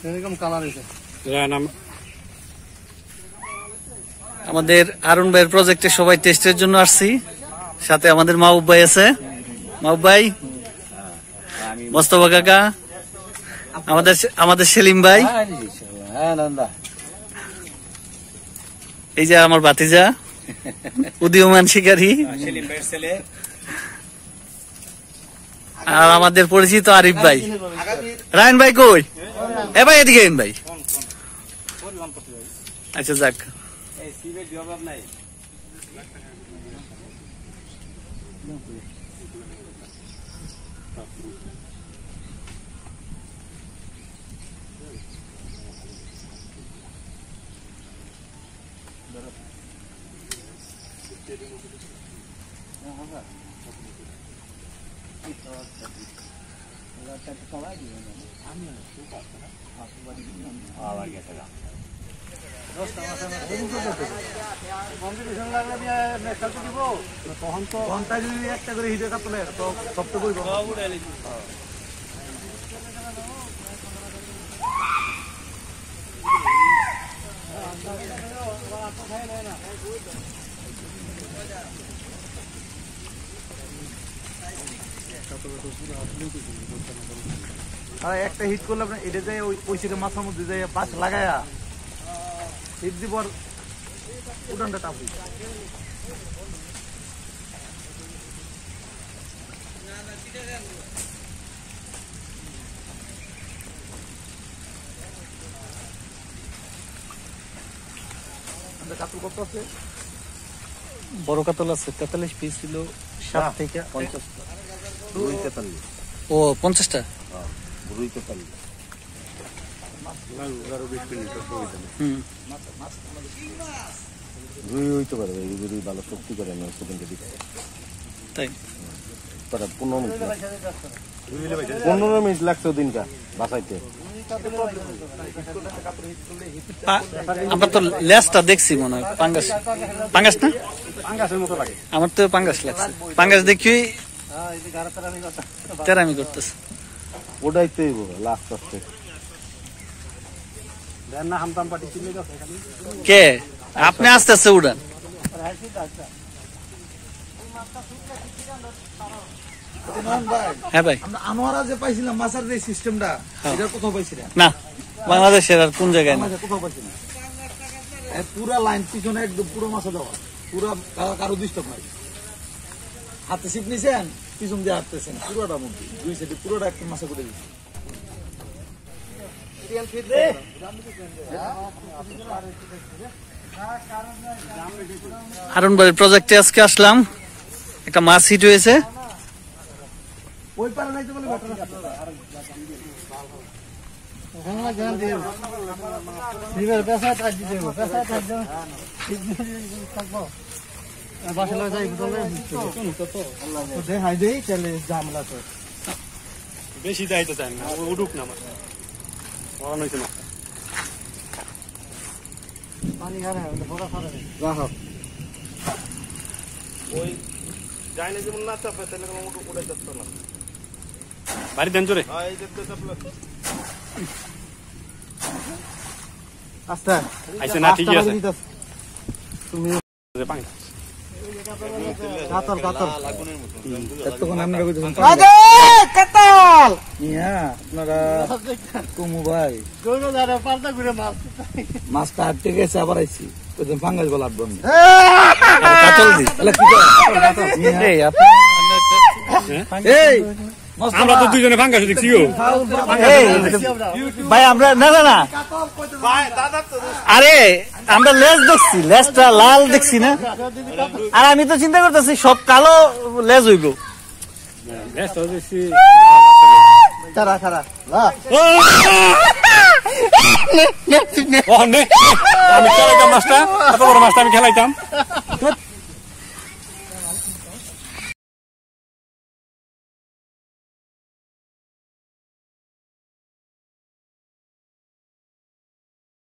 এরকম কালার হয়েছে। আমাদের আরুন ভাইয়ের প্রজেক্টে সবাই টেস্টের জন্য আসছি, সাথে আমাদের মাহবুব ভাই আছে, মাহবুব ভাই, মোস্তফা কাকা, আমাদের সেলিম ভাই, এই যে আমার ভাতিজা উদীয়মান শিকারী, আর আমাদের পরিচিত আরিফ ভাই। রায়ন ভাই কই? এ ভাই এদিকে ভাই। আচ্ছা যাক, তখন তো ঘন্টায় যদি একটা করে হিটে কাটলে তো সব তো করবো। আর একটা হিট করলে আপনার এটা যায় ওই সিটে মাথার মধ্যে যায় পাঁচ লাগায়া হিট দিব আর উঠানটা টাপ কাতল কত আছে? বড় কাতল আছে 43 পিস ছিল, 7 থেকে 50। ও 50টা ভালো শক্তি করে তাই 15 মিনিট লাগছে ওদিনকা বাসাইতে। আমরা তো লেজটা দেখছি মনে হয় পাঙ্গাস, পাঙ্গাস না? পাঙ্গাসের মতো লাগে আমার তো পাঙ্গাস লাগছে, পাঙ্গাস দেখি তেরামি করতেছে। ওটাই তো লাস্ট আসছে না হামতাম পাটি চিনে গেছে কে আপনি আস্তে আস্তে উড়ান। হ্যাঁ ভাই, আনোয়ারা যে পাইছিলাম মাছের যে সিস্টেমটা এটা কোথাও পাইছিলাম না বাংলাদেশের আর কোন জায়গায় না, কোথাও পাইছিলাম। পুরা লাইন পিছনে একদম পুরো মাছে দেওয়া, পুরা কারো ডিস্টার্ব নাই। হাতে ছিপ নিছেন, পিছন দিয়ে হাঁটতেছেন, পুরোটা মধ্যে দুই সাইডে পুরোটা একটা মাছে করে দিচ্ছে। হারুন ভাইয়ের প্রজেক্টে আজকে আসলাম, একটা মাছ হিট হয়েছে। ওই পারে যাইতে বলে বেশি দায়িত্ব চান না, উঠুক না ওই যাই না যেমন না চাপে তাহলে উঠে যাচ্ছে না বাড়ি দেন চলে আচ্ছা আচ্ছা না ঠিক আছে তুমি কাতল কাতল এতক্ষণ আপনারা কইতেছেন কাতল ইয়া আপনারা কুমু ভাই মাছটা হাঁটতে গেছে আবার আইছি ওই ফাঙ্গাস বলা বন্ধ কাতল দি তাহলে কি এই আমরা তো দুইজনে ফাঙ্গাস দেখছি ভাই আমরা না না না আরে আমরা লেজ দেখছি, লেজটা লাল দেখছি না, আর আমি তো চিন্তা করতেছি সব কালো লেজ হইব। আমি খেলাইতাম মাছটা, এত বড় মাছটা আমি খেলাইতাম।